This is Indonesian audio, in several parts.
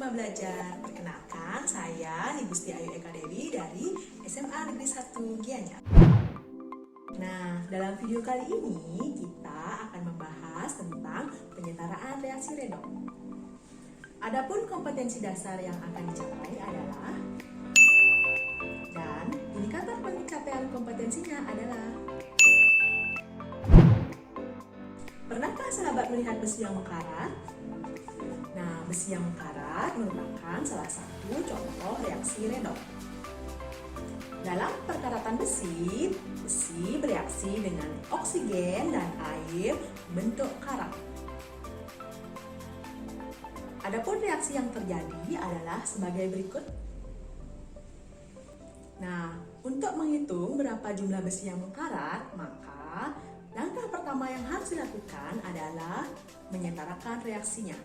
bersama belajar. Perkenalkan, saya Nigusti Ayu Eka Dewi dari SMA Negeri 1 Gianyar. Nah, dalam video kali ini kita akan membahas tentang penyetaraan reaksi redoks. Adapun kompetensi dasar yang akan dicapai adalah, dan indikator pencapaian kompetensinya adalah, pernahkah sahabat melihat besi yang mekarat? Nah, besi yang mekarat merupakan salah satu contoh reaksi redoks. Dalam perkaratan besi, besi bereaksi dengan oksigen dan air membentuk karat. Adapun reaksi yang terjadi adalah sebagai berikut. Nah, untuk menghitung berapa jumlah besi yang mekarat, maka langkah pertama yang harus dilakukan adalah menyetarakan reaksinya.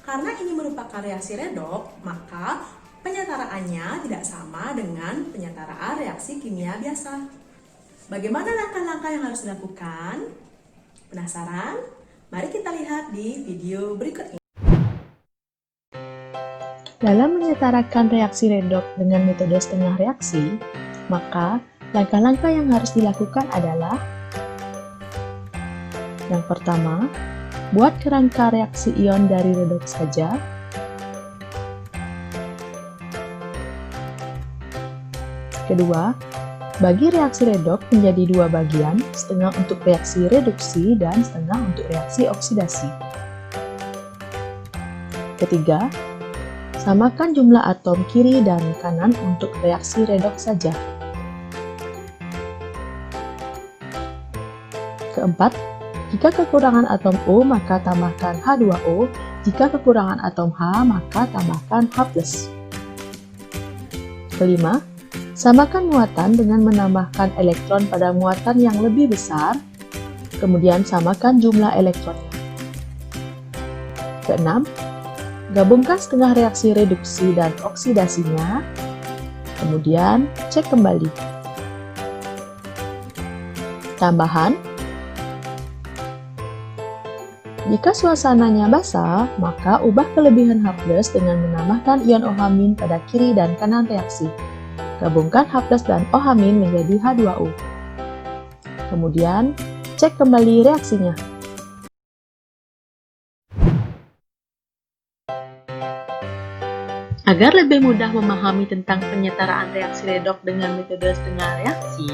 Karena ini merupakan reaksi redoks, maka penyetaraannya tidak sama dengan penyetaraan reaksi kimia biasa. Bagaimana langkah-langkah yang harus dilakukan? Penasaran? Mari kita lihat di video berikut ini. Dalam menyetarakan reaksi redoks dengan metode setengah reaksi, maka langkah-langkah yang harus dilakukan adalah: yang pertama, buat kerangka reaksi ion dari redoks saja. Kedua, bagi reaksi redoks menjadi dua bagian, setengah untuk reaksi reduksi dan setengah untuk reaksi oksidasi. Ketiga, samakan jumlah atom kiri dan kanan untuk reaksi redoks saja. Keempat, jika kekurangan atom O, maka tambahkan H2O. Jika kekurangan atom H, maka tambahkan H+. Kelima, samakan muatan dengan menambahkan elektron pada muatan yang lebih besar, kemudian samakan jumlah elektronnya. Keenam, gabungkan setengah reaksi reduksi dan oksidasinya, kemudian cek kembali. Tambahan, jika suasananya basah, maka ubah kelebihan H+ dengan menambahkan ion OH- pada kiri dan kanan reaksi. Gabungkan H+ dan OH- menjadi H2O. Kemudian, cek kembali reaksinya. Agar lebih mudah memahami tentang penyetaraan reaksi redoks dengan metode setengah reaksi,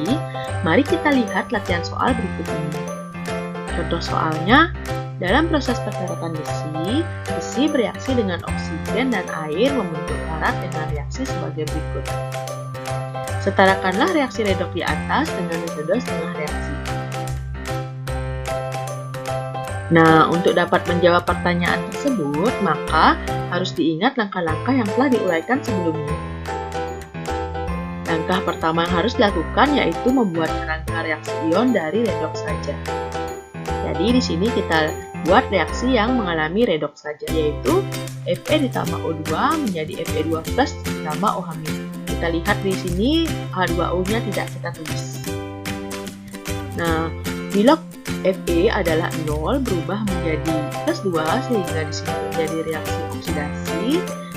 mari kita lihat latihan soal berikut ini. Contoh soalnya, dalam proses perkaratan besi, besi bereaksi dengan oksigen dan air membentuk karat dengan reaksi sebagai berikut. Setarakanlah reaksi redoks di atas dengan metode setengah reaksi. Nah, untuk dapat menjawab pertanyaan tersebut, maka harus diingat langkah-langkah yang telah diuraikan sebelumnya. Langkah pertama yang harus dilakukan yaitu membuat kerangka reaksi ion dari redoks saja. Jadi di sini kita buat reaksi yang mengalami redoks saja, yaitu Fe ditambah O2 menjadi Fe2+ ditambah OH-. Kita lihat di sini H2O-nya tidak kita tulis. Nah, bila Fe adalah 0 berubah menjadi +2 sehingga di sini terjadi reaksi oksidasi,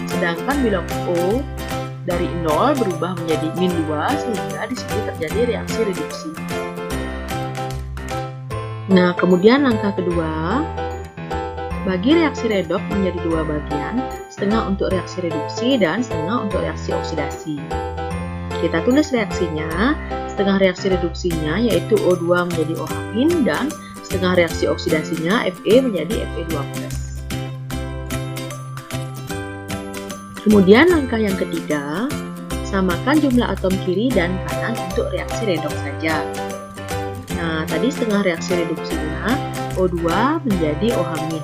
sedangkan bila O dari 0 berubah menjadi -2 sehingga di sini terjadi reaksi reduksi. Nah, kemudian langkah kedua, bagi reaksi redoks menjadi dua bagian, setengah untuk reaksi reduksi dan setengah untuk reaksi oksidasi. Kita tulis reaksinya, setengah reaksi reduksinya yaitu O2 menjadi OH- dan setengah reaksi oksidasinya Fe menjadi Fe2+. Kemudian langkah yang ketiga, samakan jumlah atom kiri dan kanan untuk reaksi redoks saja. Nah, tadi setengah reaksi reduksinya O2 menjadi OH-.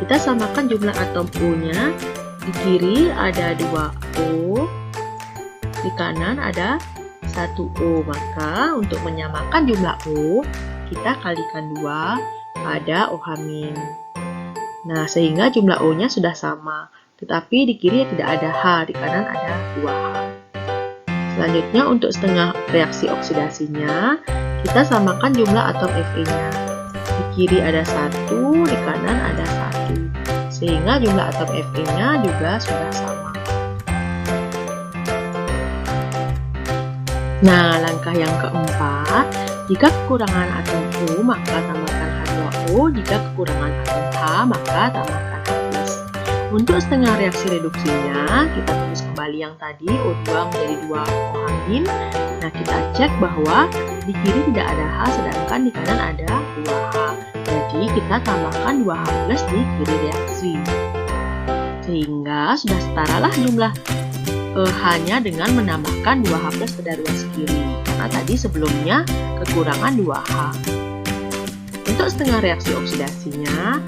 Kita samakan jumlah atom O-nya. Di kiri ada 2O, di kanan ada 1O. Maka untuk menyamakan jumlah O, kita kalikan 2 pada OH-. Nah, sehingga jumlah O-nya sudah sama. Tetapi di kiri tidak ada H, di kanan ada 2H. Selanjutnya untuk setengah reaksi oksidasinya, kita samakan jumlah atom Fe-nya. Di kiri ada 1, di kanan ada 1. sehingga jumlah atom Fe-nya juga sudah sama. Nah, langkah yang keempat, jika kekurangan atom U, maka tambahkan H2O, jika kekurangan atom H, maka tambahkan H+. Untuk setengah reaksi reduksinya, kita tulis kembali yang tadi, O2 menjadi 2OH-. Nah, kita cek bahwa di kiri tidak ada H, sedangkan di kanan ada 2H. Jadi, kita tambahkan 2H+ di kiri reaksi. Sehingga sudah setaralah jumlah H-nya dengan menambahkan 2H+ pada ruas kiri. Karena tadi sebelumnya kekurangan 2H. Untuk setengah reaksi oksidasinya,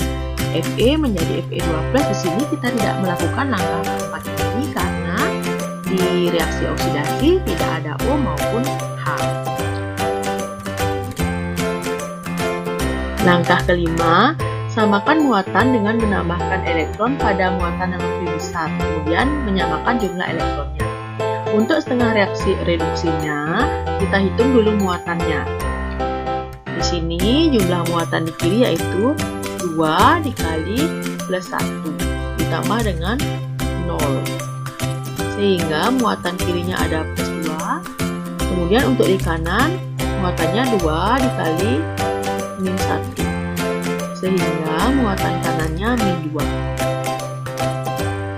Fe menjadi Fe2+. Di sini kita tidak melakukan langkah keempat ini karena di reaksi oksidasi tidak ada O maupun H. Langkah kelima, samakan muatan dengan menambahkan elektron pada muatan yang lebih besar, kemudian menyamakan jumlah elektronnya. Untuk setengah reaksi reduksinya, kita hitung dulu muatannya. Di sini jumlah muatan di kiri yaitu 2 dikali plus 1 ditambah dengan 0. Sehingga muatan kirinya ada plus 2. Kemudian untuk di kanan muatannya 2 dikali min 1. Sehingga muatan kanannya min 2.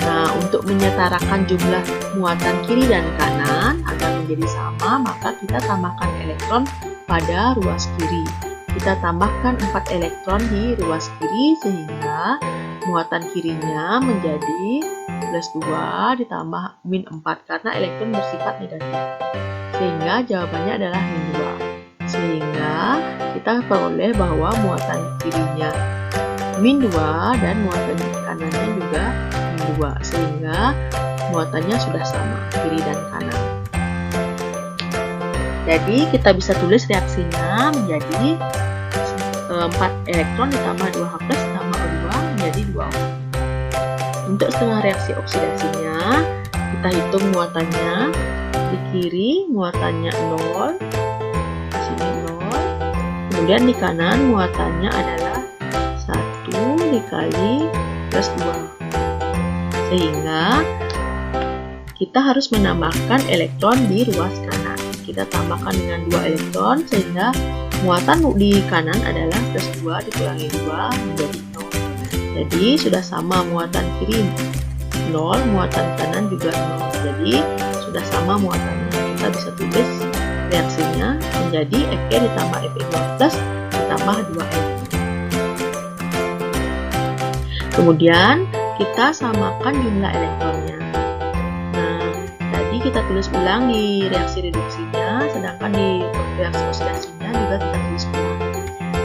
Nah, untuk menyetarakan jumlah muatan kiri dan kanan agar menjadi sama, maka kita tambahkan elektron pada ruas kiri. Kita tambahkan 4 elektron di ruas kiri sehingga muatan kirinya menjadi plus 2 ditambah min 4 karena elektron bersifat negatif. Sehingga jawabannya adalah min 2. Sehingga kita peroleh bahwa muatan kirinya min 2 dan muatan kanannya juga min 2. Sehingga muatannya sudah sama, kiri dan kanan. Jadi kita bisa tulis reaksinya menjadi 4 elektron ditambah 2H+ ditambah O2 menjadi 2O. Untuk setengah reaksi oksidasinya, kita hitung muatannya. Di kiri muatannya 0, di sini 0. Kemudian di kanan muatannya adalah 1 dikali plus 2. Sehingga kita harus menambahkan elektron di ruas kanan. Kita tambahkan dengan 2 elektron sehingga muatan di kanan adalah plus 2 dikurangi 2 menjadi 0. Jadi sudah sama muatan kiri 0, muatan kanan juga 0. Jadi sudah sama muatannya. Kita bisa tulis reaksinya menjadi Fe ditambah Fe2+ ditambah 2 elektron. Kemudian kita samakan jumlah elektronnya. Kita tulis ulang di reaksi reduksinya, sedangkan di reaksi oksidasinya juga kita tulis ulang.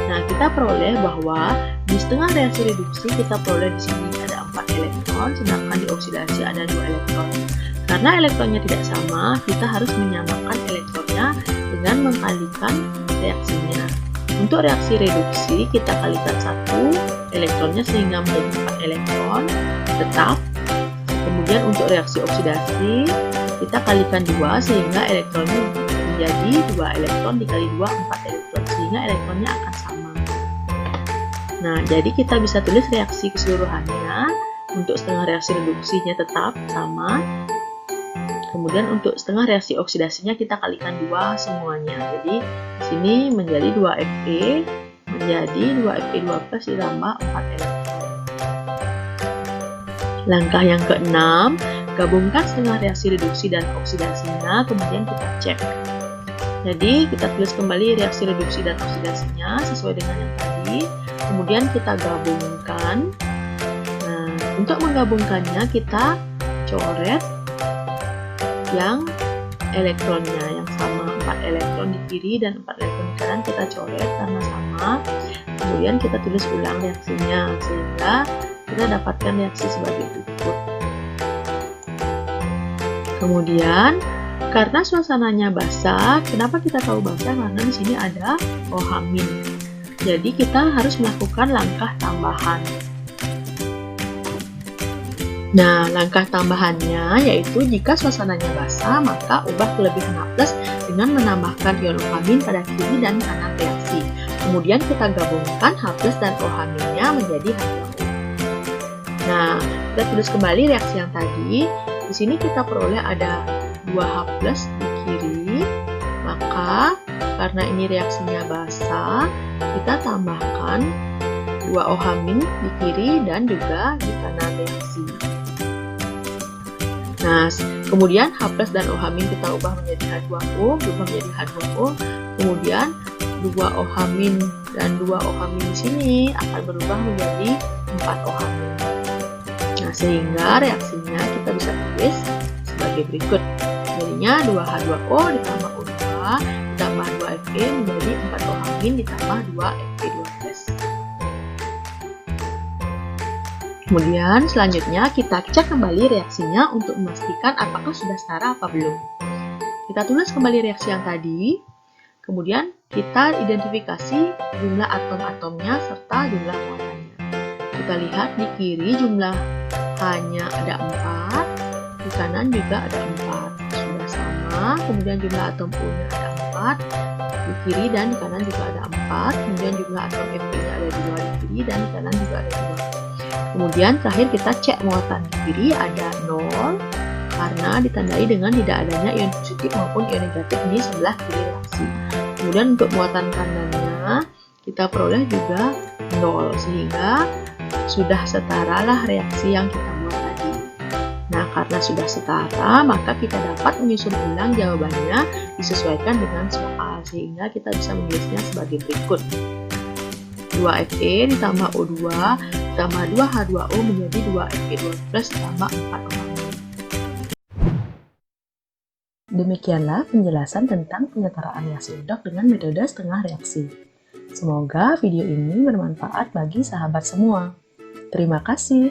Nah, kita peroleh bahwa di setengah reaksi reduksi kita peroleh di sini ada 4 elektron, sedangkan di oksidasi ada 2 elektron. Karena elektronnya tidak sama, kita harus menyamakan elektronnya dengan mengkalikan reaksinya. Untuk reaksi reduksi kita kalikan 1 elektronnya sehingga menjadi 4 elektron tetap. Kemudian untuk reaksi oksidasi kita kalikan 2 sehingga elektronnya menjadi 2 elektron dikali 2, 4 elektron sehingga elektronnya akan sama. Nah, jadi kita bisa tulis reaksi keseluruhannya. Untuk setengah reaksi reduksinya tetap sama. Kemudian untuk setengah reaksi oksidasinya kita kalikan 2 semuanya. Jadi di sini menjadi 2 Fe menjadi 2 Fe2+ ditambah 4 elektron. Langkah yang keenam, gabungkan setengah reaksi reduksi dan oksidasinya, kemudian kita cek. Jadi kita tulis kembali reaksi reduksi dan oksidasinya sesuai dengan yang tadi. Kemudian kita gabungkan. Nah, untuk menggabungkannya kita coret yang elektronnya yang sama, 4 elektron di kiri dan 4 elektron di kanan kita coret karena sama. Kemudian kita tulis ulang reaksinya sehingga kita dapatkan reaksi sebagai berikut. Kemudian, karena suasananya basah, kenapa kita tahu basah? Karena di sini ada OH-. Jadi kita harus melakukan langkah tambahan. Nah, langkah tambahannya yaitu jika suasananya basah, maka ubah kelebihan H+ dengan menambahkan ion OH- pada kiri dan kanan reaksi. Kemudian kita gabungkan H+ dan OH-nya menjadi H2O. Kita tulis kembali reaksi yang tadi. Di sini kita peroleh ada 2H+ di kiri. Maka karena ini reaksinya basa, kita tambahkan 2OH- di kiri dan juga di kanan reaksi. Nah, kemudian H+ dan OH- kita ubah menjadi H2O, berubah menjadi H2O. Kemudian 2OH- dan 2OH- di sini akan berubah menjadi 4OH-. Nah, sehingga reaksinya kita bisa tulis sebagai berikut. Jadinya 2H2O ditambah O2 ditambah 2Fe menjadi 4OH- ditambah 2Fe2+. Kemudian selanjutnya kita cek kembali reaksinya untuk memastikan apakah sudah setara apa belum. Kita tulis kembali reaksi yang tadi. Kemudian kita identifikasi jumlah atom-atomnya serta jumlah muatannya. Kita lihat di kiri jumlah H-nya ada 4, di kanan juga ada 4. Sudah sama, kemudian jumlah atom O-nya ada 4, di kiri dan di kanan juga ada 4. Kemudian jumlah atom Fe-nya ada 2 di kiri dan di kanan juga ada 2. Kemudian terakhir kita cek muatan di kiri ada 0, karena ditandai dengan tidak adanya ion positif maupun ion negatif di sebelah kiri reaksi. Kemudian untuk muatan kanannya kita peroleh juga 0, sehingga sudah setara lah reaksi yang kita buat tadi. Nah, karena sudah setara, maka kita dapat menyusun ulang jawabannya disesuaikan dengan soal, sehingga kita bisa menulisnya sebagai berikut. 2Fe ditambah O2 ditambah 2H2O menjadi 2Fe2+ ditambah 4OH. Demikianlah penjelasan tentang penyetaraan reaksi redoks dengan metode setengah reaksi. Semoga video ini bermanfaat bagi sahabat semua. Terima kasih.